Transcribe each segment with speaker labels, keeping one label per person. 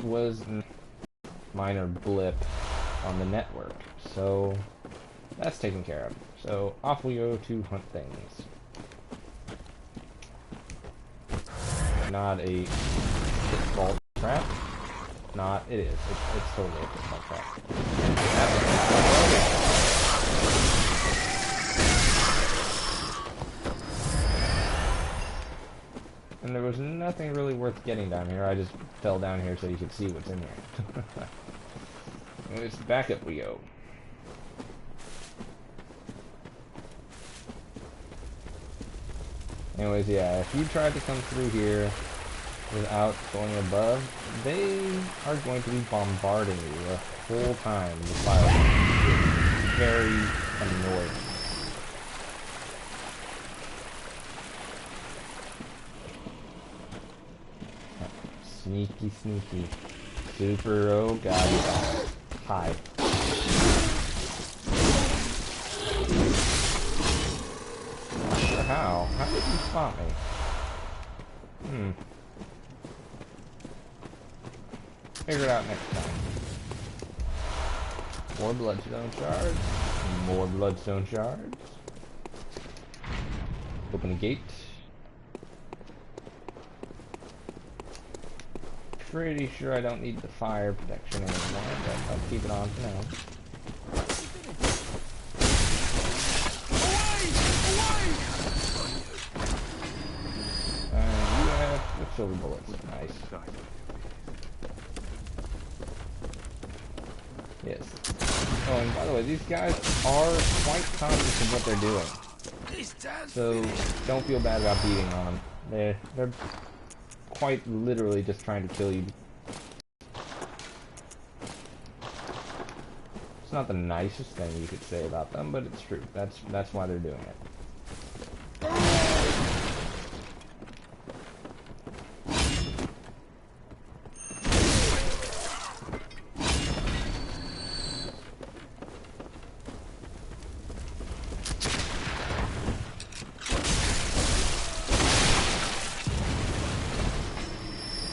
Speaker 1: was a minor blip on the network, so that's taken care of. So off we go to hunt things. Not a pitfall trap. Not, it is. It's totally a pitfall trap. And there was nothing really worth getting down here. I just fell down here so you could see what's in here. Anyways, back up we go. Anyways, yeah, if you tried to come through here without going above, they are going to be bombarding you the whole time. The fire is very annoying. Sneaky, sneaky. Super, oh god. Hi. Not sure how. How did you spot me? Figure it out next time. More bloodstone shards. More bloodstone shards. Open the gate. Pretty sure I don't need the fire protection anymore, but I'll keep it on for now. You have the silver bullets. Nice. Yes. Oh, and by the way, these guys are quite conscious of what they're doing. So don't feel bad about beating on them. They're quite literally just trying to kill you. It's not the nicest thing you could say about them, but it's true. That's why they're doing it.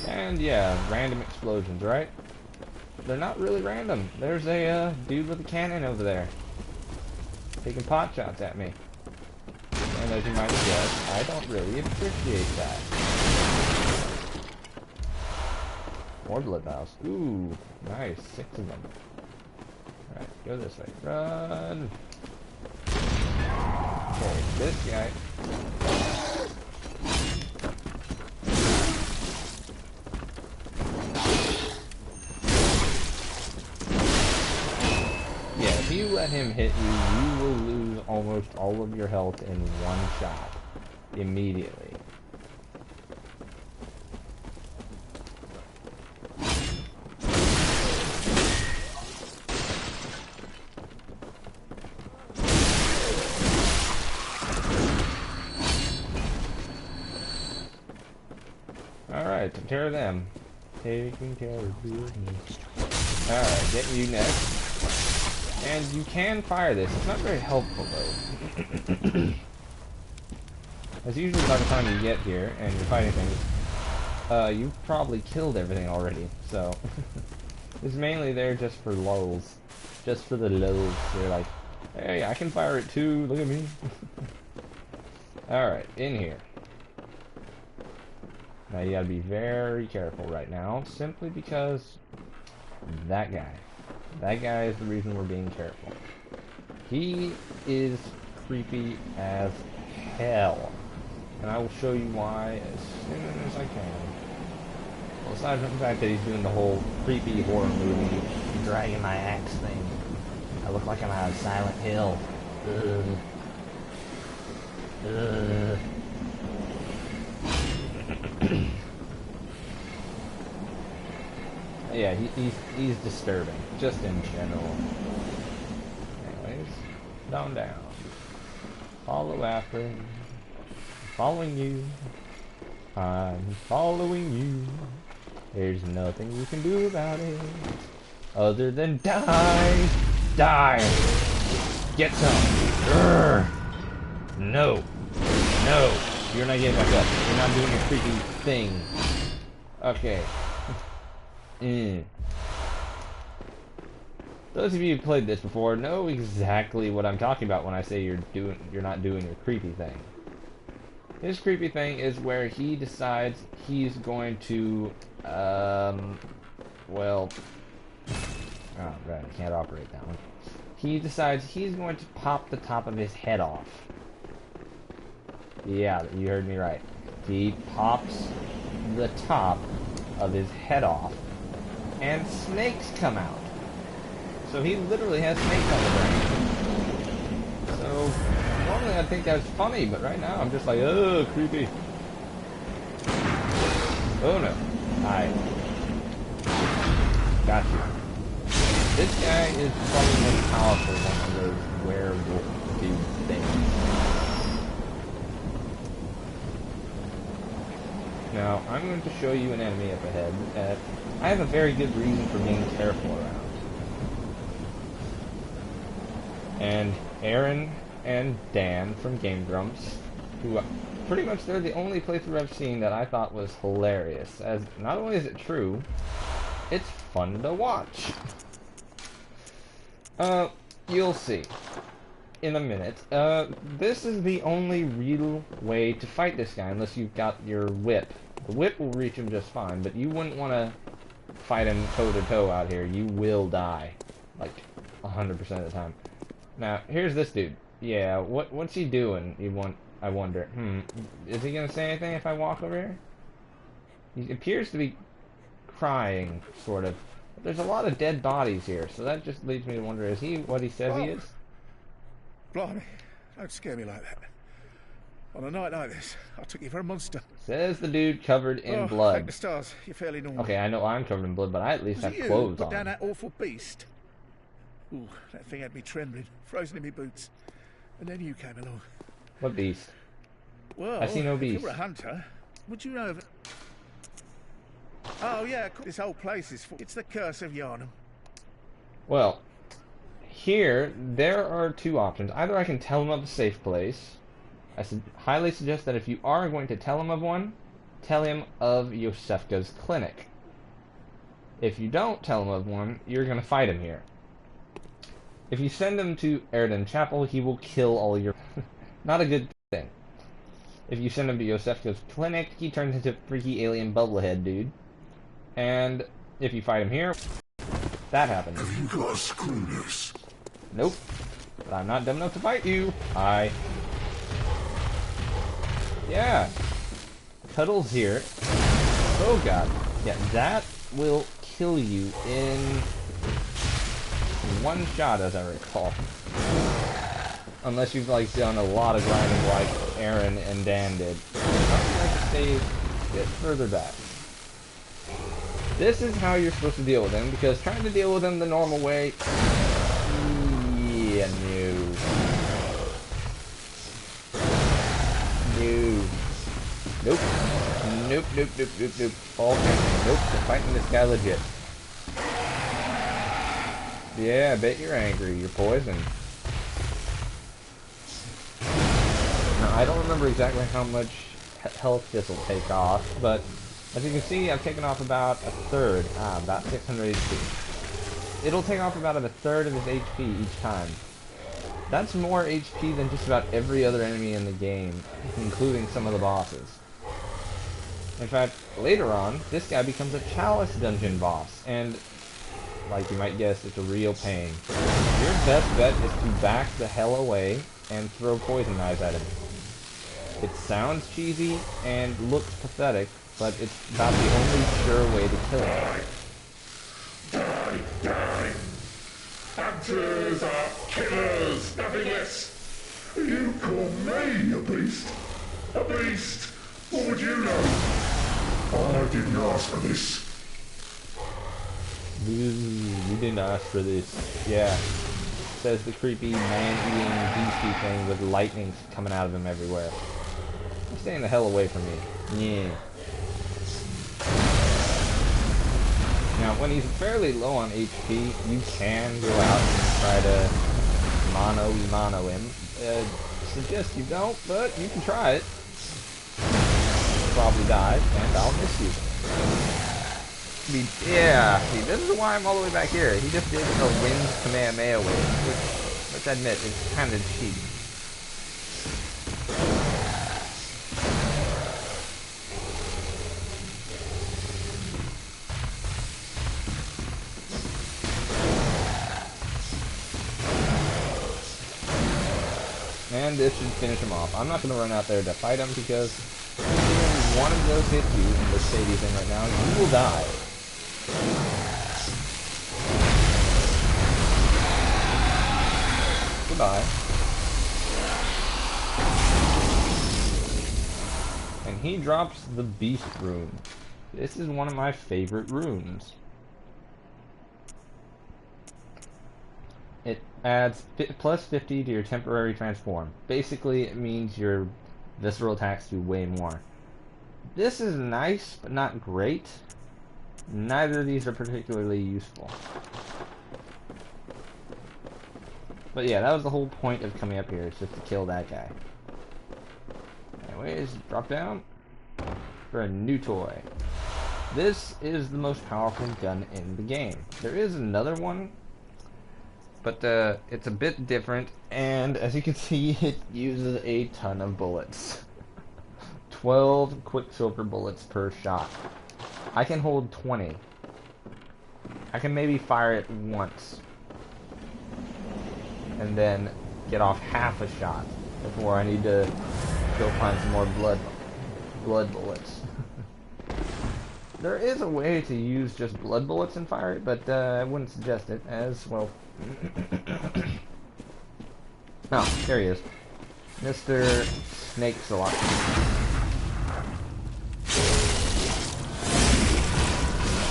Speaker 1: And yeah, random explosions, right? They're not really random. There's a dude with a cannon over there taking pot shots at me. And as you might have guessed, I don't really appreciate that. More blood vials. Ooh, nice. 6 of them. Alright, go this way. Run! Okay, this guy. If you let him hit you, you will lose almost all of your health in one shot. Immediately. Alright, take care of them. Taking care of business. Alright, getting you next. And you can fire this. It's not very helpful though. As usually by the time you get here and you're fighting things, you've probably killed everything already. So it's mainly there just for lulz. Just for the lulz. They're like, hey, I can fire it too, look at me. Alright, in here. Now you gotta be very careful right now, simply because that guy. That guy is the reason we're being careful. He is creepy as hell. And I will show you why as soon as I can. Well, aside from the fact that he's doing the whole creepy horror movie, dragging my axe thing. I look like I'm out of Silent Hill. Ugh. Ugh. Yeah, he's disturbing, just in general. Anyways, down. Follow after him. Following you. I'm following you. There's nothing you can do about it. Other than die. Die. Get some. Urgh. No. No. You're not getting back up. You're not doing your creepy thing. Okay. Mm. Those of you who played this before know exactly what I'm talking about when I say you're not doing your creepy thing. His creepy thing is where he decides he's going to, well, oh god, I can't operate that one. He decides he's going to pop the top of his head off. Yeah, you heard me right. He pops the top of his head off, and snakes come out. So he literally has snakes on the brain. So normally I'd think that's funny, but right now I'm just like, oh, creepy. Oh no. Hi. Got you. This guy is probably the most powerful one of those werewolf dude things. Now, I'm going to show you an enemy up ahead that I have a very good reason for being careful around. And Aaron and Dan from Game Grumps, who pretty much they're the only playthrough I've seen that I thought was hilarious, as not only is it true, it's fun to watch. You'll see in a minute. This is the only real way to fight this guy unless you've got your whip. The whip will reach him just fine, but you wouldn't want to fight him toe-to-toe out here. You will die, like 100% of the time. Now, here's this dude. Yeah, what's he doing? I wonder. Is he gonna say anything if I walk over here? He appears to be crying, sort of. But there's a lot of dead bodies here, so that just leads me to wonder, is he what he says he is?
Speaker 2: Blimey, don't scare me like that. On a night like this, I took you for a monster.
Speaker 1: Says the dude covered in blood.
Speaker 2: Thank the stars, you're fairly normal.
Speaker 1: Okay, I know I'm covered in blood, but I at least have clothes
Speaker 2: put
Speaker 1: on.
Speaker 2: down that awful beast? Ooh, that thing had me trembling, frozen in my boots. And then you came along.
Speaker 1: What beast?
Speaker 2: Well,
Speaker 1: I see no
Speaker 2: if
Speaker 1: beast.
Speaker 2: you were a hunter, would you know of it? Oh yeah, this whole place is full. It's the curse of Yharnam.
Speaker 1: Well, here, there are two options. Either I can tell him of a safe place. I highly suggest that if you are going to tell him of one, tell him of Iosefka's clinic. If you don't tell him of one, you're going to fight him here. If you send him to Eredin Chapel, he will kill all your... Not a good thing. If you send him to Iosefka's clinic, he turns into a freaky alien bubblehead dude. And if you fight him here, that happens.
Speaker 3: Have you got a screw loose?
Speaker 1: Nope. But I'm not dumb enough to fight you. Hi. Yeah. Cuddles here. Oh god. Yeah, that will kill you in one shot, as I recall. Unless you've like done a lot of grinding like Aaron and Dan did. I'd like to stay a bit further back. This is how you're supposed to deal with him, because trying to deal with him the normal way... Yeah, no. No. Nope. Nope, nope, nope, nope, nope. All camping. Nope, we're fighting this guy legit. Yeah, I bet you're angry. You're poisoned. Now, I don't remember exactly how much health this will take off, but as you can see, I've taken off about a third. About 600 HP. It'll take off about a third of his HP each time. That's more HP than just about every other enemy in the game, including some of the bosses. In fact, later on, this guy becomes a Chalice dungeon boss, and, like you might guess, it's a real pain. Your best bet is to back the hell away and throw poison knives at him. It sounds cheesy and looks pathetic, but it's about the only sure way to kill him.
Speaker 3: Die! Hunters are killers, nothing less. You call me a beast? A beast? What would you know? I didn't ask for this.
Speaker 1: You didn't ask for this. Yeah. Says the creepy man-eating beastie thing with lightning coming out of him everywhere. You're staying the hell away from me. Yeah. Now, when he's fairly low on HP, you can go out and try to mano him. Suggest you don't, but you can try it. You'll probably die, and I'll miss you. be... Yeah, see, this is why I'm all the way back here. He just did a wind Kamehameha wave, which, let's admit, is kind of cheap. And this should finish him off. I'm not going to run out there to fight him because if one of those hits you in this Sadie thing right now, you will die. Goodbye. And he drops the Beast rune. This is one of my favorite runes. It adds plus 50 to your temporary transform. Basically, it means your visceral attacks do way more. This is nice, but not great. Neither of these are particularly useful. But yeah, that was the whole point of coming up here, is just to kill that guy. Anyways, drop down for a new toy. This is the most powerful gun in the game. There is another one, but it's a bit different, and as you can see, it uses a ton of bullets. 12 Quicksilver bullets per shot. I can hold 20. I can maybe fire it once, and then get off half a shot before I need to go find some more blood bullets. There is a way to use just blood bullets and fire it, but I wouldn't suggest it, as well. Oh, there he is. Mr. Snake Salot.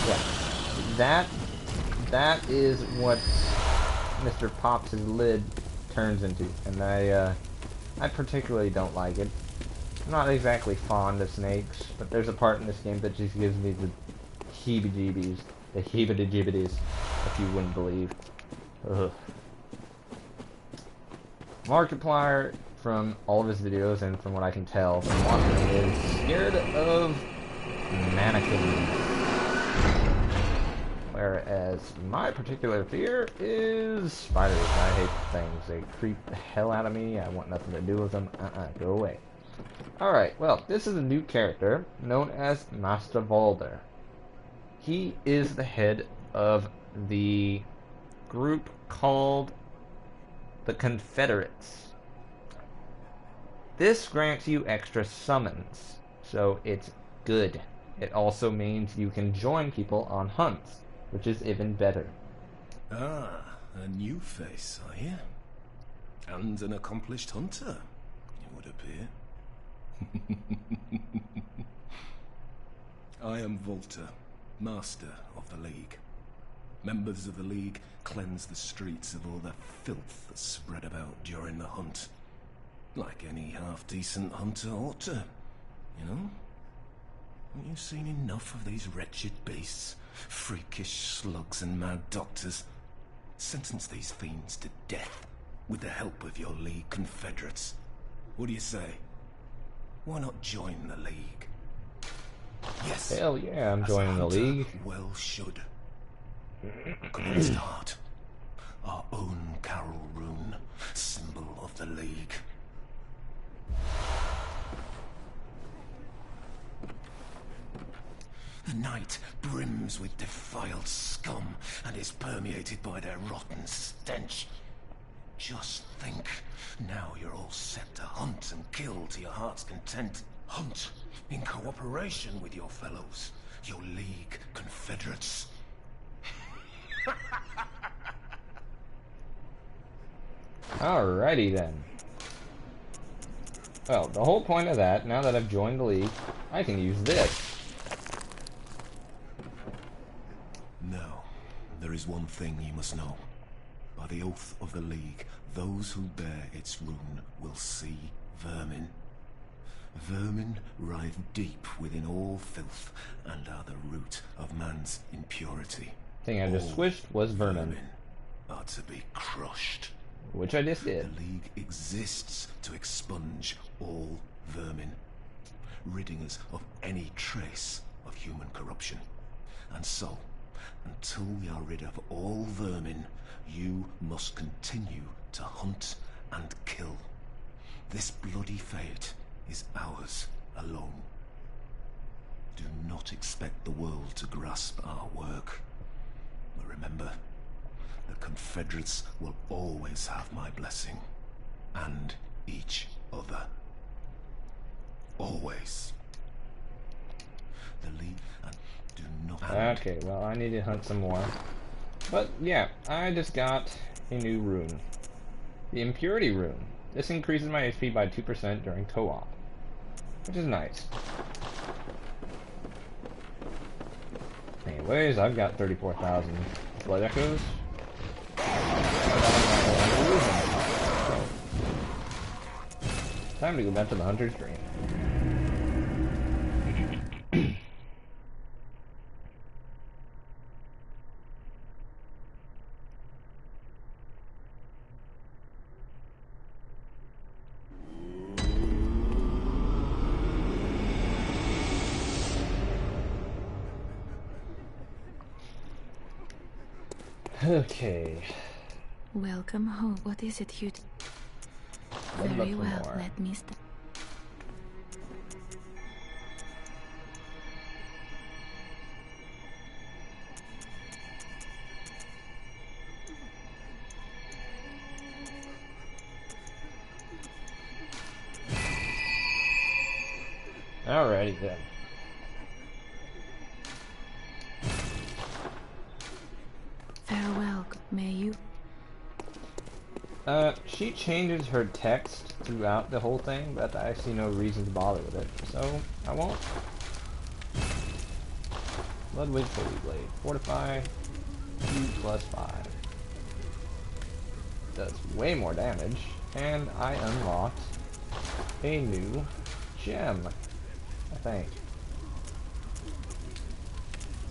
Speaker 1: Yeah. That is what Mr. Pops' lid turns into, and I particularly don't like it. I'm not exactly fond of snakes, but there's a part in this game that just gives me the heebie-jeebies, the heebie-jibbities, if you wouldn't believe. Ugh. Markiplier, from all of his videos and from what I can tell from watching, is scared of mannequins. Whereas my particular fear is spiders. I hate things. They creep the hell out of me. I want nothing to do with them. Go away. Alright, well, this is a new character known as Master Valder. He is the head of the group called the Confederates. This grants you extra summons, so it's good. It also means you can join people on hunts, which is even better.
Speaker 4: Ah, a new face, are you? And an accomplished hunter, it would appear. I am Volta, Master of the League. Members of the League cleanse the streets of all the filth that's spread about during the hunt. Like any half-decent hunter ought to, you know? Haven't you seen enough of these wretched beasts? Freakish slugs and mad doctors. Sentence these fiends to death with the help of your League Confederates. What do you say? Why not join the League? Yes.
Speaker 1: Hell yeah, I'm joining the League.
Speaker 4: Well should. Come on, start. Our own Carol Rune, symbol of the League. The night brims with defiled scum and is permeated by their rotten stench. Just think, now you're all set to hunt and kill to your heart's content. Hunt in cooperation with your fellows, your League Confederates.
Speaker 1: Alrighty then. Well, the whole point of that, now that I've joined the League, I can use this.
Speaker 4: Now, there is one thing you must know. By the oath of the League, those who bear its rune will see vermin. Vermin writhe deep within all filth and are the root of man's impurity.
Speaker 1: Thing I just swished was vermin.
Speaker 4: Are to be crushed.
Speaker 1: Which I just did.
Speaker 4: The League exists to expunge all vermin, ridding us of any trace of human corruption. And so, until we are rid of all vermin, you must continue to hunt and kill. This bloody fate is ours alone. Do not expect the world to grasp our work. But remember, the Confederates will always have my blessing. And each other. Always. The League, and do not...
Speaker 1: Okay, well, I need to hunt some more. But, yeah, I just got a new rune. The Impurity Rune. This increases my HP by 2% during co-op. Which is nice. Anyways, I've got 34,000 blood echoes. Time to go back to the Hunter's Dream. Okay.
Speaker 5: Welcome home. What is it you...
Speaker 1: Let's
Speaker 5: Very
Speaker 1: look for
Speaker 5: well,
Speaker 1: more.
Speaker 5: let me start.
Speaker 1: Alrighty then.
Speaker 5: Farewell, may you...
Speaker 1: She changes her text throughout the whole thing, but I see no reason to bother with it, so I won't. Ludwig Holy Blade. Fortify, 2+5. Does way more damage, and I unlocked a new gem, I think.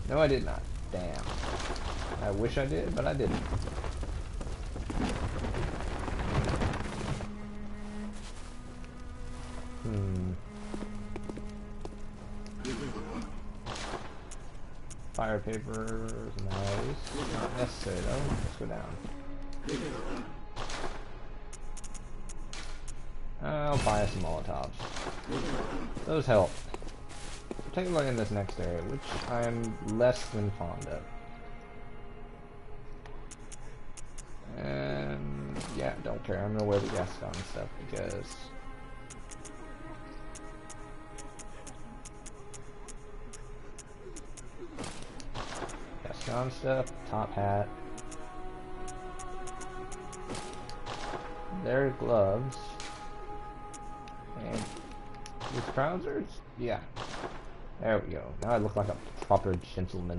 Speaker 1: No, I did not. Damn. I wish I did, but I didn't. Fire paper is nice. Not necessary though. Let's go down. I'll buy some Molotovs. Those help. Take a look in this next area, which I'm less than fond of. And yeah, don't care. I'm gonna wear the Gascon stuff because Gascon stuff, top hat. Their gloves. And these trousers? Yeah. There we go. Now I look like a proper gentleman.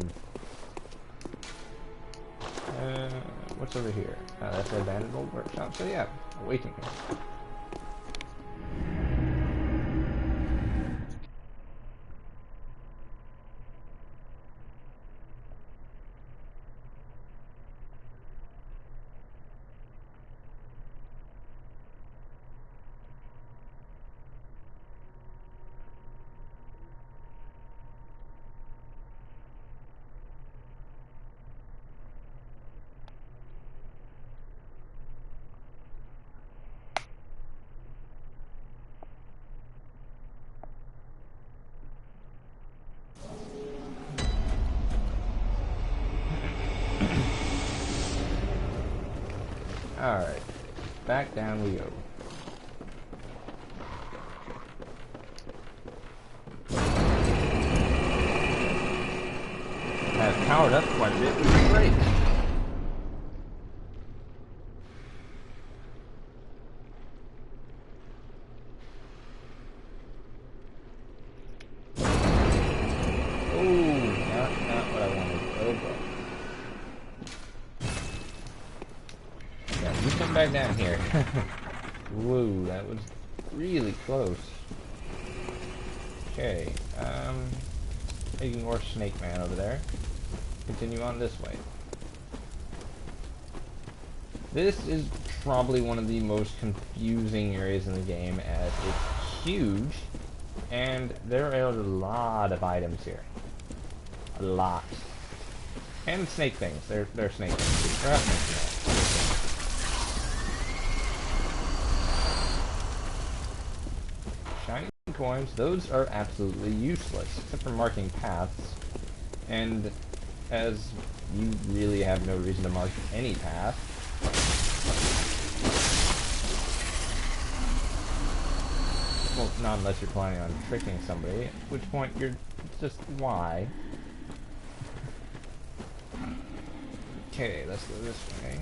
Speaker 1: What's over here? That's the abandoned old workshop. So yeah, waiting here. Alright, back down we go. I've powered up quite a bit, which is great. Oh, not what I wanted. Oh, boy. Yeah, you come back down here. Whoa, that was really close. Okay, ignore Snake Man over there. Continue on this way. This is probably one of the most confusing areas in the game as it's huge and there are a lot of items here. A lot. And snake things. They're snake things. They're not snake things. Shiny coins, those are absolutely useless, except for marking paths. And as you really have no reason to mark any path, well, not unless you're planning on tricking somebody, at which point you're just, why? Okay, let's go this way.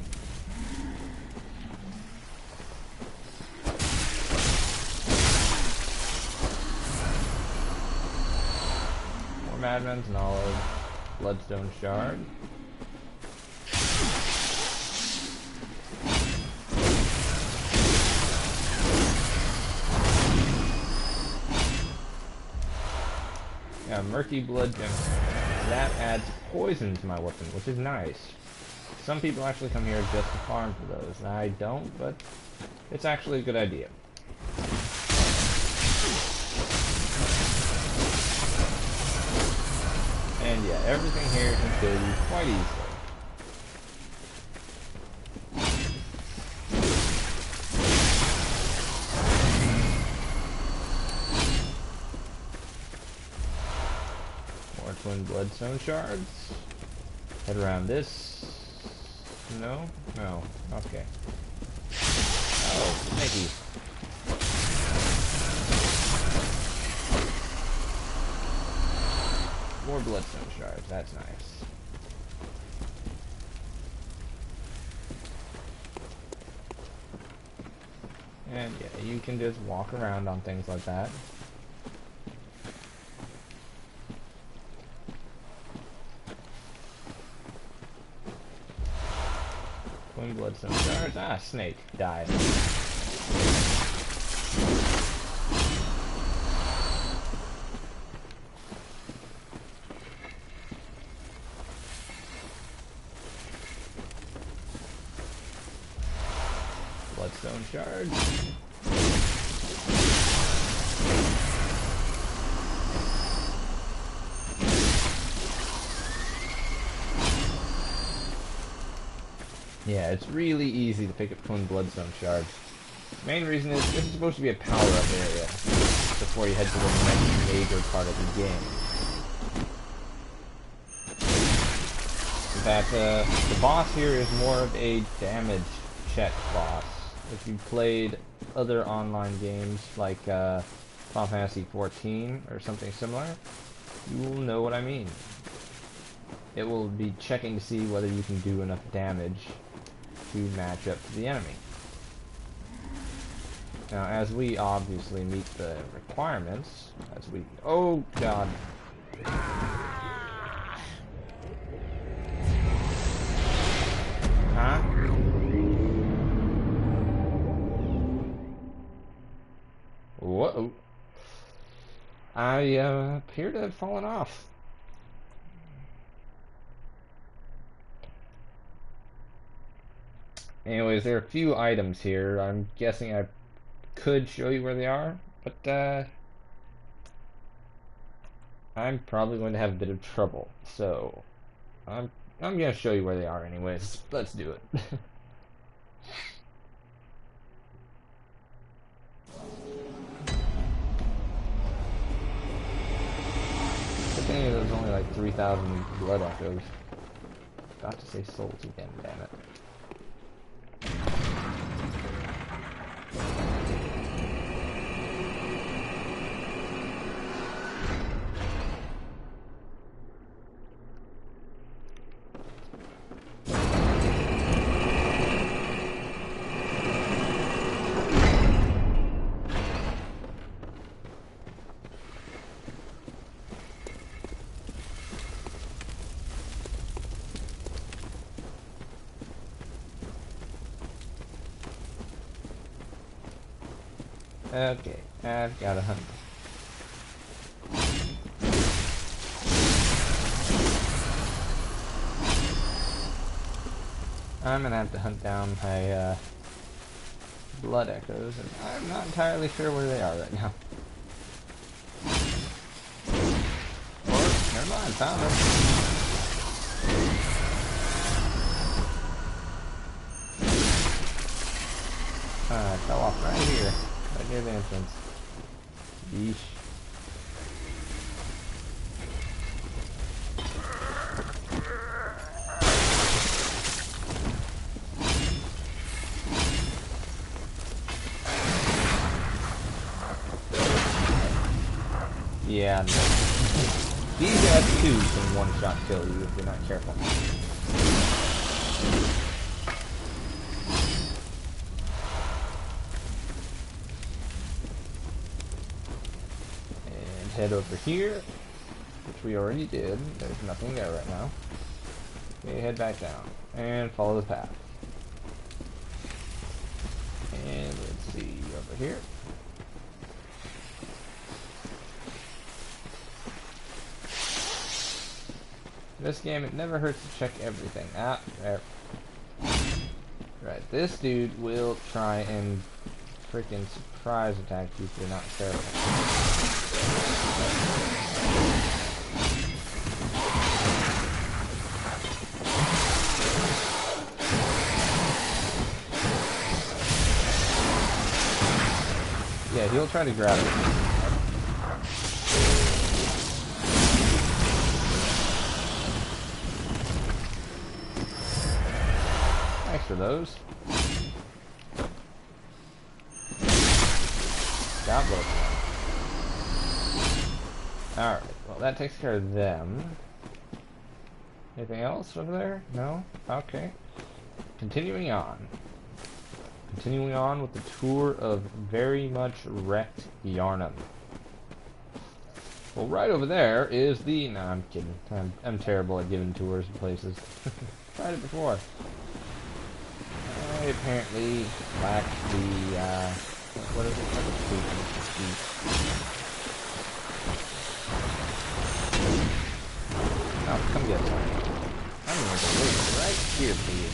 Speaker 1: More Madman's Knowledge, Bloodstone Shard. Yeah, Murky Blood Gem. That adds poison to my weapon, which is nice. Some people actually come here just to farm for those, and I don't, but it's actually a good idea. And yeah, everything here can kill you quite easily. More Twin Bloodstone Shards. Head around this. No? No. Okay. Oh, snaky. More Bloodstone Shards. That's nice. And yeah, you can just walk around on things like that. Twin Bloodstone Shards. Ah, snake. Die. Bloodstone Shards. Yeah, it's really easy to pick up Twin Bloodstone Shards. Main reason is this is supposed to be a power-up area before you head to the next major part of the game. In fact, the boss here is more of a damage check boss. If you played other online games like Final Fantasy XIV or something similar, you will know what I mean. It will be checking to see whether you can do enough damage to match up to the enemy. Now, as we obviously meet the requirements, oh god. Huh? Whoa. I appear to have fallen off. Anyways, there are a few items here. I'm guessing I could show you where they are, but I'm probably going to have a bit of trouble. So I'm gonna show you where they are anyways. Let's do it. The thing is, there's only like 3,000 blood echoes. Got to say souls again, damn it. Okay, I've got to hunt. I'm gonna have to hunt down my blood echoes, and I'm not entirely sure where they are right now. Or, never mind, found them. Ah, it fell off right here. Right near the entrance. Yeesh. Yeah, no. These F2s can one-shot kill you if you're not careful. And head over here, which we already did. There's nothing there right now. Okay, head back down and follow the path. And let's see, over here. This game, it never hurts to check everything. Ah, there. Right, this dude will try and freaking surprise attack you if you're not careful. Yeah, he'll try to grab it. Thanks for those. God bless them. Alright, well that takes care of them. Anything else over there? No? Okay. Continuing on. Continuing on with the tour of very much wrecked Yharnam. Well, right over there is the... No, I'm kidding. I'm terrible at giving tours of places. Tried it before. I apparently lack the, what is it? Oh, come get some. I'm going to wait right here for you.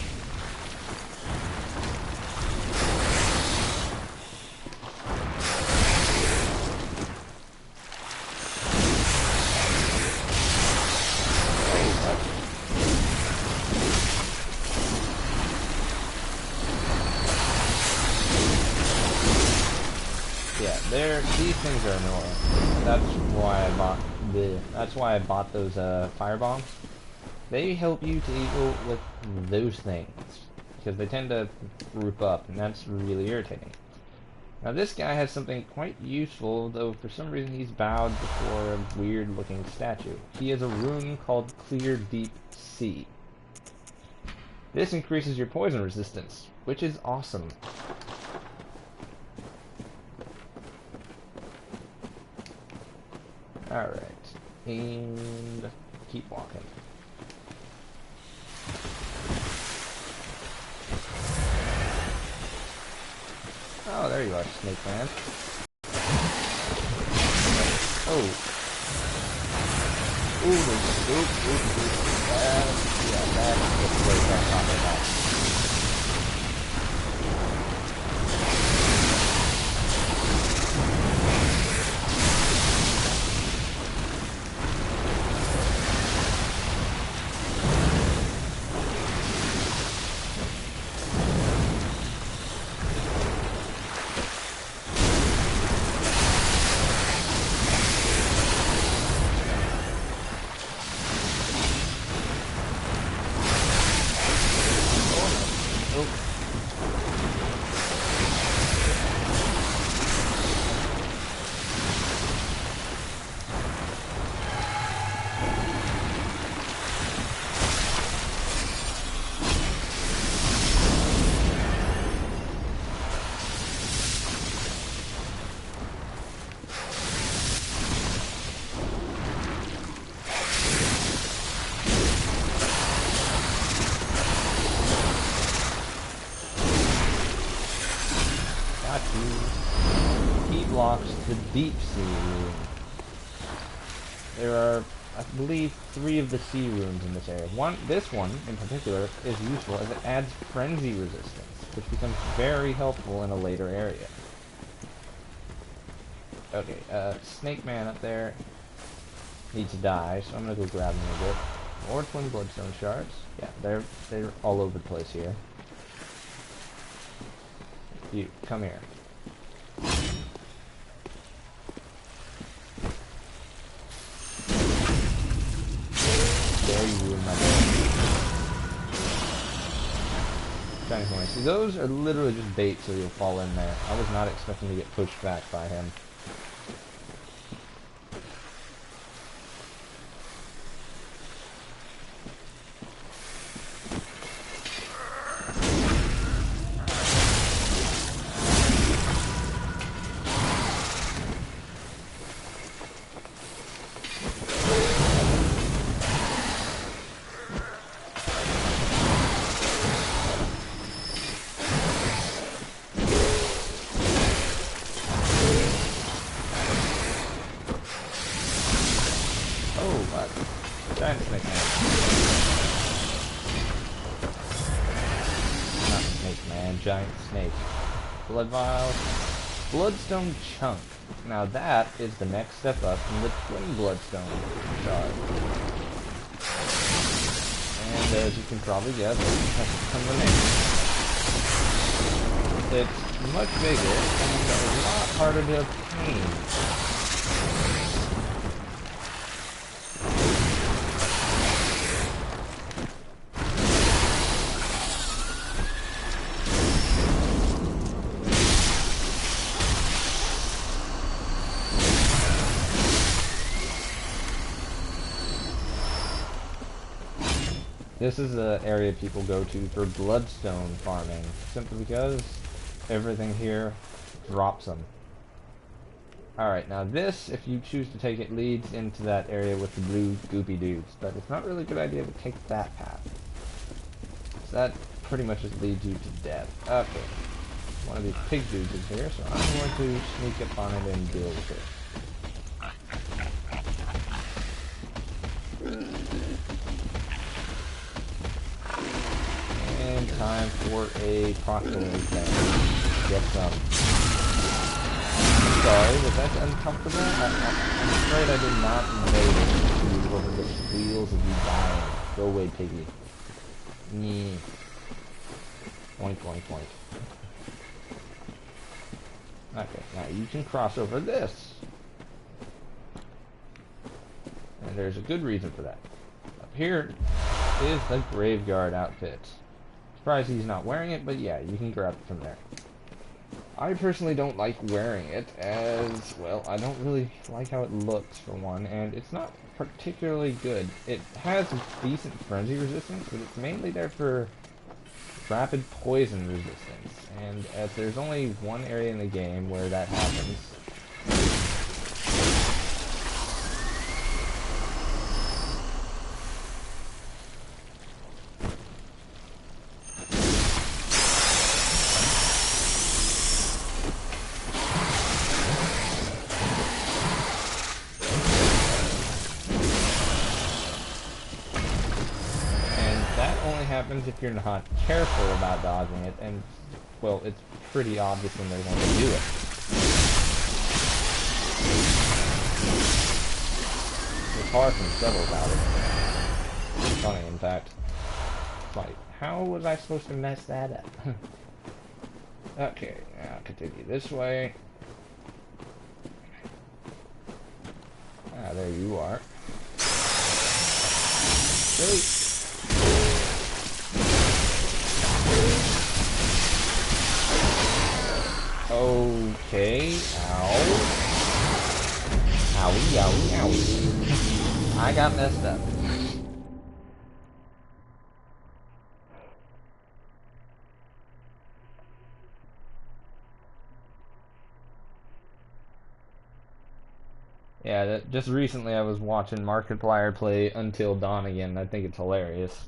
Speaker 1: These things are annoying. That's why I bought those fire bombs. They help you to deal with those things because they tend to group up, and that's really irritating. Now this guy has something quite useful, though for some reason he's bowed before a weird-looking statue. He has a rune called Clear Deep Sea. This increases your poison resistance, which is awesome. Alright, and keep walking. Oh, there you are, Snake Man. Oh. Ooh, that's the place I'm talking about. The deep sea room. There are, I believe, 3 of the sea rooms in this area. This one, in particular, is useful as it adds frenzy resistance, which becomes very helpful in a later area. Okay, Snake Man up there needs to die, so I'm gonna go grab him a bit. Or twin bloodstone shards. Yeah, they're all over the place here. You, come here. There, you ruined my day. Shining point. See, those are literally just bait so you'll fall in there. I was not expecting to get pushed back by him. Giant snake man. Not snake man, giant snake. Blood vial. Bloodstone chunk. Now that is the next step up from the twin bloodstone shard. And as you can probably guess, that's become the name. It's much bigger and a lot harder to obtain. This is the area people go to for bloodstone farming, simply because everything here drops them. Alright, now this, if you choose to take it, leads into that area with the blue goopy dudes, but it's not really a good idea to take that path. So that pretty much just leads you to death. Okay, one of these pig dudes is here, so I'm going to sneak up on it and deal with it. And time for a prosperity thing. Get some. I'm sorry, but that's uncomfortable. I'm afraid I did not invade it to over the wheels of you dying. Go away, piggy. Nee. Boink, boink, boink. Okay, now you can cross over this. And there's a good reason for that. Up here is the Graveguard outfit. Surprised he's not wearing it, but yeah, you can grab it from there. I personally don't like wearing it, as, well, I don't really like how it looks, for one, and it's not particularly good. It has decent frenzy resistance, but it's mainly there for rapid poison resistance, and as there's only one area in the game where that happens, happens if you're not careful about dodging it, and, well, it's pretty obvious when they're going to do it. It's hard from several about it. Pretty funny, in fact. It's like, how was I supposed to mess that up? Okay, now continue this way. Ah, there you are. Really? Okay, ow. Owie, owie, owie. I got messed up. Yeah, just recently I was watching Markiplier play Until Dawn again. I think it's hilarious.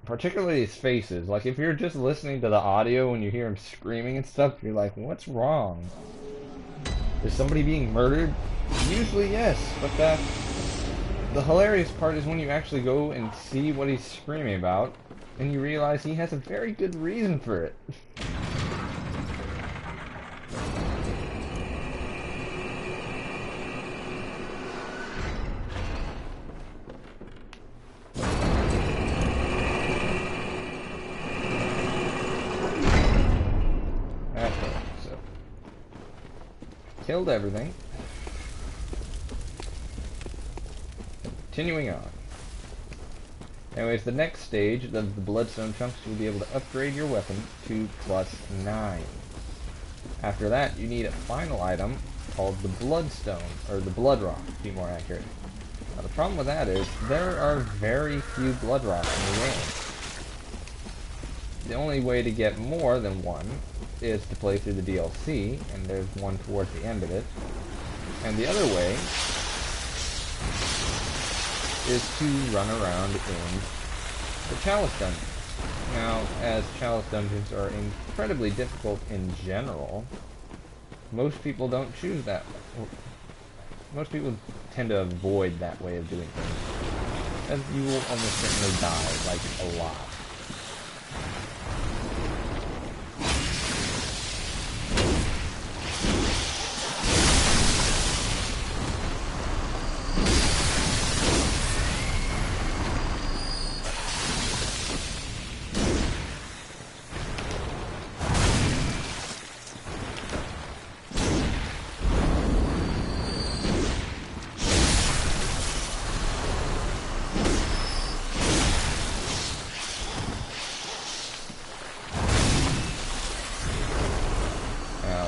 Speaker 1: Particularly his faces. Like, if you're just listening to the audio when you hear him screaming and stuff, you're like, what's wrong? Is somebody being murdered? Usually, yes, but the hilarious part is when you actually go and see what he's screaming about, and you realize he has a very good reason for it. killed everything. Continuing on. Anyways, the next stage of the Bloodstone chunks, you'll be able to upgrade your weapon to +9. After that, you need a final item called the Bloodstone, or the Blood Rock, to be more accurate. Now, the problem with that is, there are very few Blood Rocks in the game. The only way to get more than one is to play through the DLC, and there's one towards the end of it. And the other way is to run around in the Chalice Dungeons. Now, as Chalice Dungeons are incredibly difficult in general, most people don't choose that. Most people tend to avoid that way of doing things, as you will almost certainly die, like, a lot.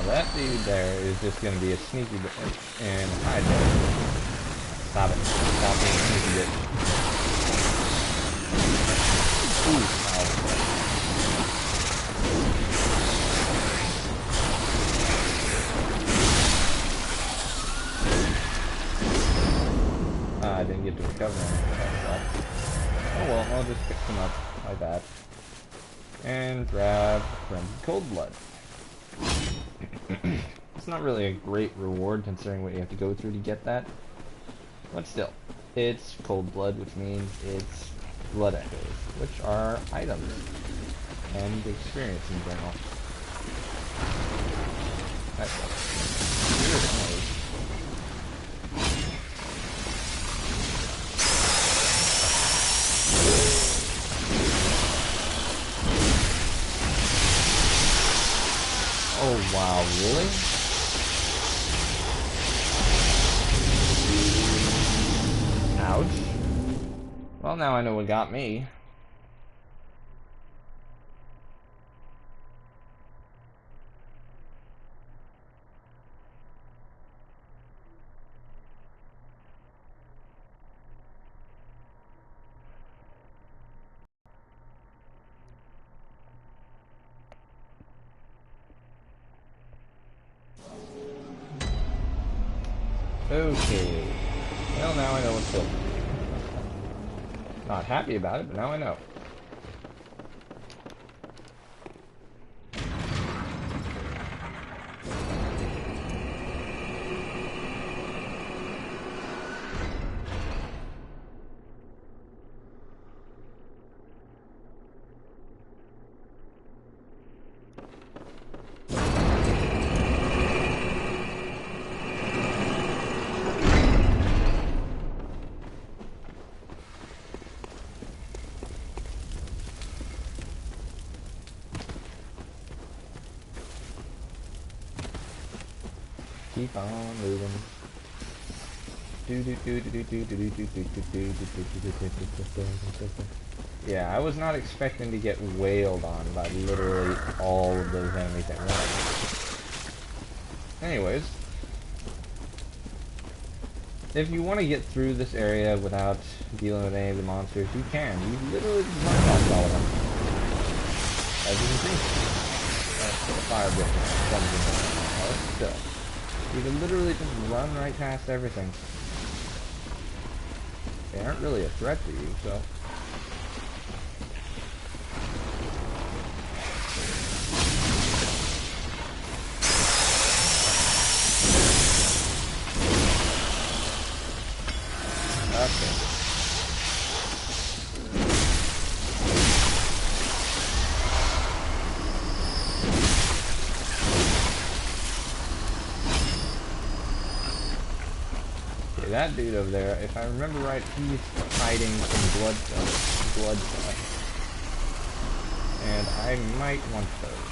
Speaker 1: That dude there is just going to be a sneaky bitch and hide there. Stop it. Stop being a sneaky bitch. Ooh, I didn't get to recover anything. Oh well, I'll just pick them up like that. And grab Frenzied Cold Blood. It's not really a great reward considering what you have to go through to get that. But still, it's cold blood, which means it's blood echoes, which are items and experience in general. That's weird noise. Oh wow, really? Ouch. Well, now I know what got me. Okay. Well, now I know what's up. Not happy about it, but now I know. Keep on moving. Yeah, I was not expecting to get wailed on by literally all of those enemies at once. Anyways, if you want to get through this area without dealing with any of the monsters, you can. You literally just run past all of them. As you can see. That's the fire brick comes in there. Still. You can literally just run right past everything. They aren't really a threat to you, so... Okay. That dude over there, if I remember right, he's hiding some blood stuff. And I might want those.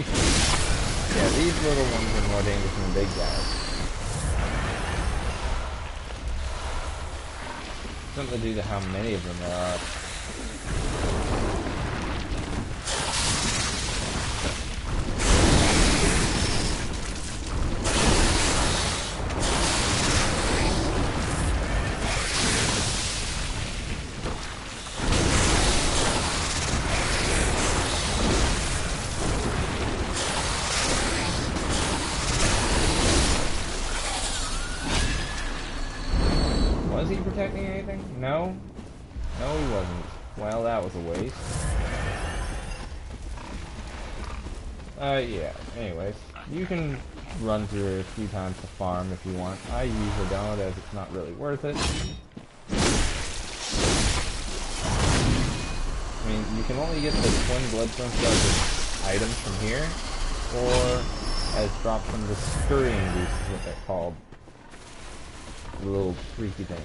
Speaker 1: these little ones are more dangerous than the big guys. Something to do to how many of them there are. Was he protecting anything? No? No, he wasn't. Well, that was a waste. Yeah. Anyways, you can run through it a few times to farm if you want. I usually don't, as it's not really worth it. I mean, you can only get the twin bloodstone as items from here, or as drops from the scurrying beasts is what they're called. The little freaky thing.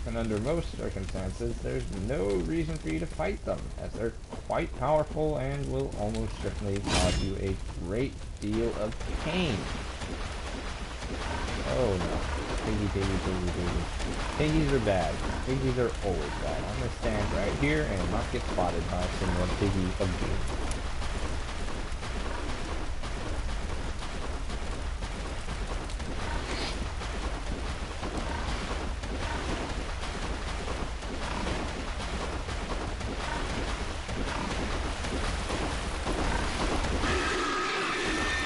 Speaker 1: And under most circumstances, there's no reason for you to fight them, as they're quite powerful and will almost certainly cause you a great deal of pain. Oh no. Piggy. Piggies are bad. Piggies are always bad. I'm gonna stand right here and not get spotted by some more piggy abuse.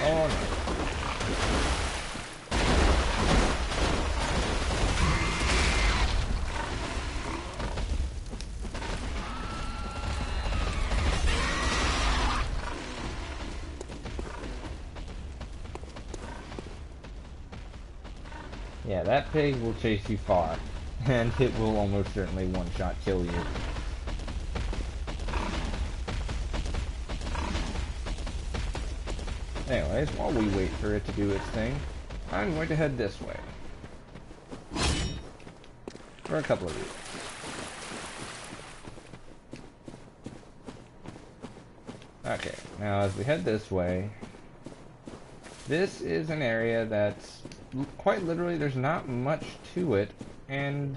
Speaker 1: Oh no. Yeah, that pig will chase you far, and it will almost certainly one-shot kill you. Anyways, while we wait for it to do its thing, I'm going to head this way. For a couple of reasons. Okay, now as we head this way, this is an area that's quite literally, there's not much to it, and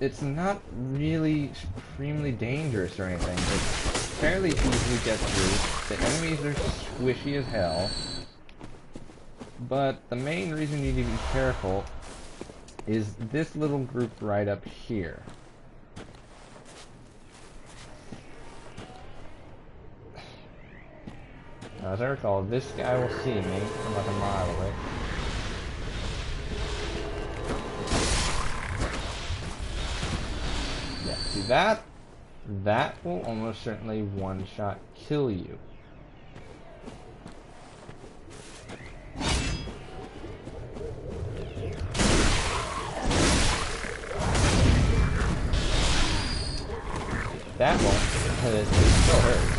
Speaker 1: it's not really extremely dangerous or anything. It's fairly easy to get through. The enemies are squishy as hell, but the main reason you need to be careful is this little group right up here. Now, as I recall, this guy will see me from like a mile away. Yeah, see that? That will almost certainly one-shot kill you. That won't, because it still hurts.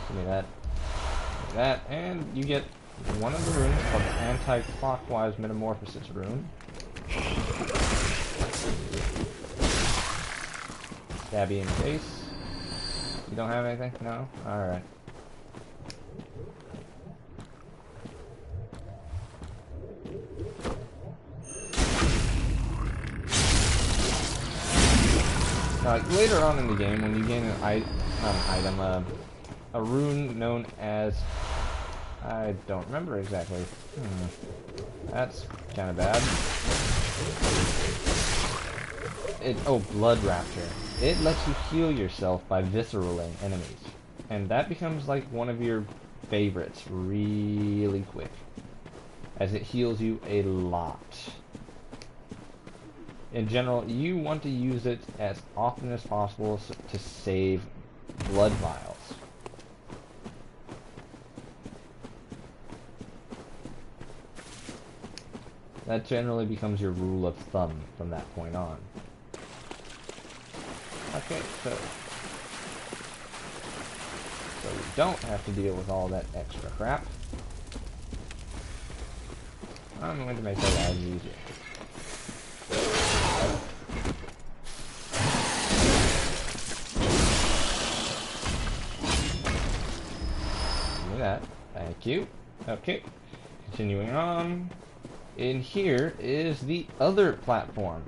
Speaker 1: Give me that. That, and you get one of the runes called the anti-clockwise metamorphosis rune. Stab you in the face. You don't have anything? No? Alright. Now, later on in the game, when you gain a rune known as... I don't remember exactly. That's kind of bad. Blood Rapture. It lets you heal yourself by visceraling enemies. And that becomes like one of your favorites really quick, as it heals you a lot. In general, you want to use it as often as possible to save blood vials. That generally becomes your rule of thumb from that point on. Okay, so we don't have to deal with all that extra crap. I'm going to make our lives easier. Thank you. Okay. Continuing on. In here is the other platform.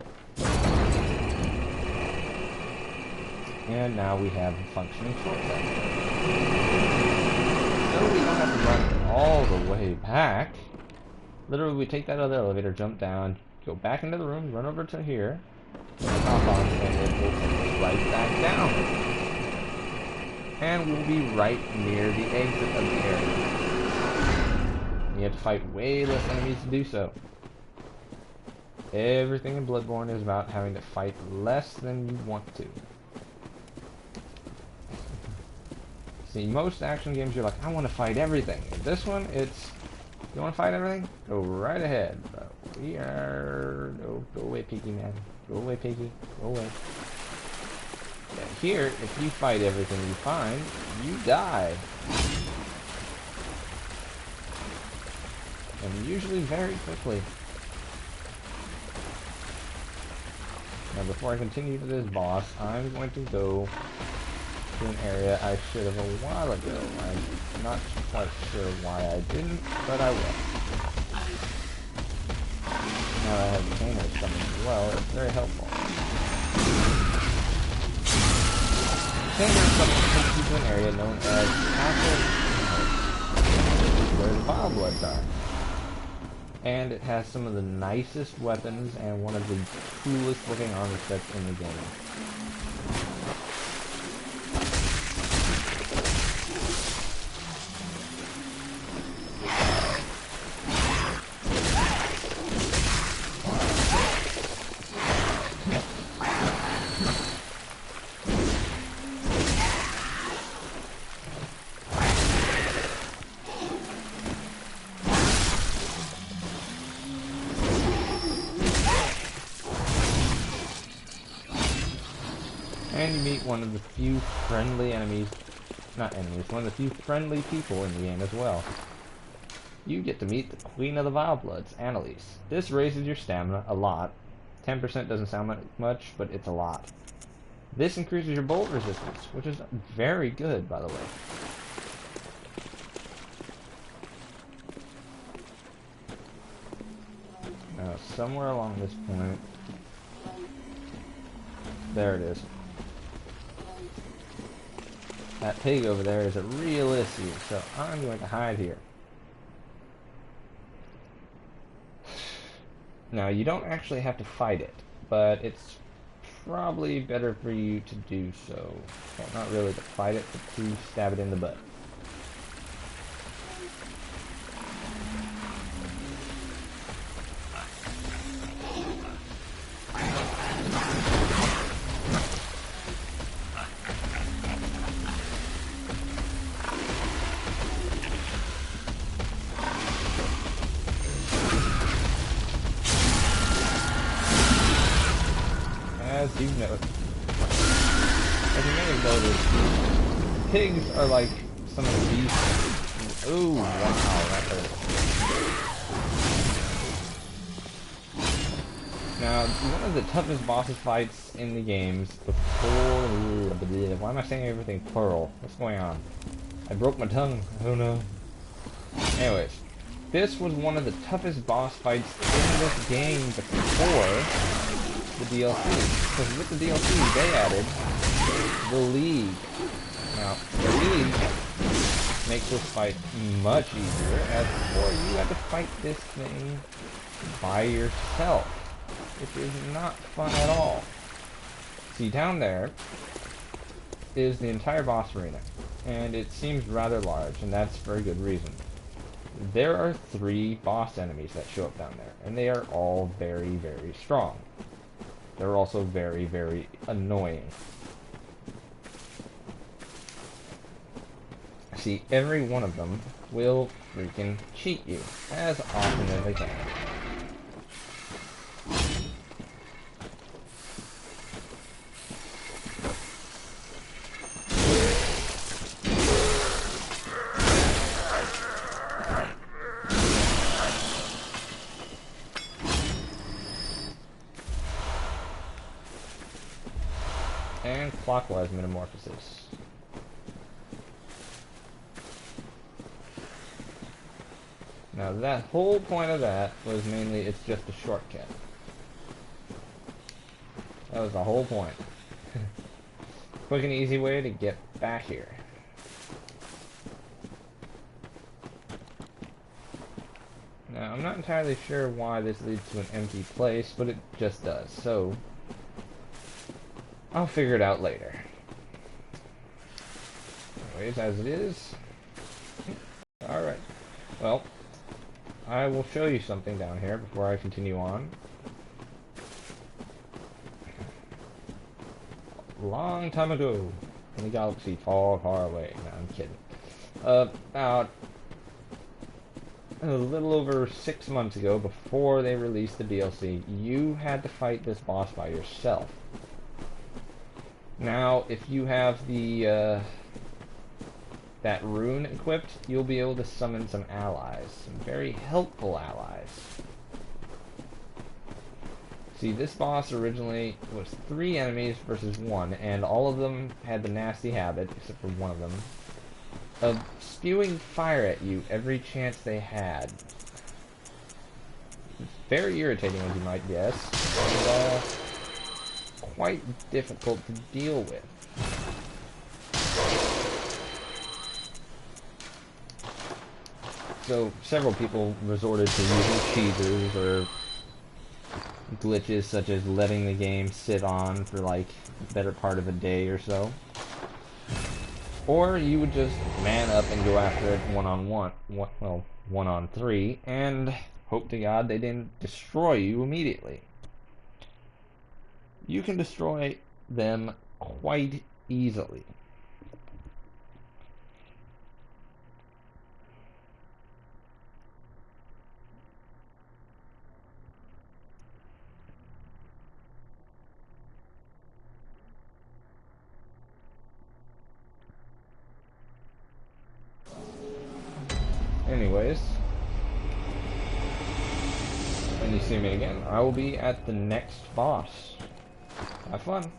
Speaker 1: And now we have a functioning shortcut. So we don't have to run all the way back. Literally, we take that other elevator, jump down, go back into the room, run over to here, hop on, and it will take us right back down. And we'll be right near the exit of the area. You have to fight way less enemies to do so. Everything in Bloodborne is about having to fight less than you want to. See, most action games you're like, I want to fight everything. This one, it's, you want to fight everything? Go right ahead. But we are, no, go away, Piggy man. Go away, Piggy. Go away. Yeah, here, if you fight everything you find, you die. And usually very quickly. Now before I continue to this boss, I'm going to go to an area I should have a while ago. I'm not quite sure why I didn't, but I will. Now I have containers coming as well, it's very helpful. Containers coming takes you to an area known as Castle, where the Vilebloods are. And it has some of the nicest weapons and one of the coolest looking armor sets in the game. And you meet one of the few friendly enemies, not enemies, one of the few friendly people in the game as well. You get to meet the Queen of the Vilebloods, Annalise. This raises your stamina a lot. 10% doesn't sound much, but it's a lot. This increases your bolt resistance, which is very good, by the way. Now, somewhere along this point, there it is. That pig over there is a real issue, so I'm going to hide here. Now, you don't actually have to fight it, but it's probably better for you to do so. Well, not really to fight it, but to stab it in the butt. As you know, as you may have noticed, pigs are like some of the beasts. Ooh, wow, that hurt. Now, one of the toughest boss fights in the games before... Why am I saying everything plural? What's going on? I broke my tongue. Oh no. Anyways, this was one of the toughest boss fights in this game before the DLC, because with the DLC they added the League. Now, the League makes this fight much easier, as before you had to fight this thing by yourself, which is not fun at all. See, down there is the entire boss arena, and it seems rather large, and that's for a good reason. There are 3 boss enemies that show up down there, and they are all very, very strong. They're also very, very annoying. See, every one of them will freaking cheat you as often as they can. And clockwise metamorphosis. Now that whole point of that was mainly it's just a shortcut. That was the whole point. Quick and easy way to get back here. Now, I'm not entirely sure why this leads to an empty place, but it just does, so I'll figure it out later. Anyways, as it is, alright, well, I will show you something down here before I continue on. Long time ago, in a galaxy far, far away. No, I'm kidding. About a little over 6 months ago, before they released the DLC, you had to fight this boss by yourself. Now, if you have the that rune equipped, you'll be able to summon some allies, some very helpful allies. See, this boss originally was 3 enemies versus 1, and all of them had the nasty habit, except for one of them, of spewing fire at you every chance they had. It's very irritating, as you might guess, and quite difficult to deal with. So, several people resorted to using cheesers or glitches such as letting the game sit on for like the better part of a day or so. Or you would just man up and go after it one-on-one, well, 1-on-3, and hope to God they didn't destroy you immediately. You can destroy them quite easily. Anyways, when you see me again, I will be at the next boss. Have fun.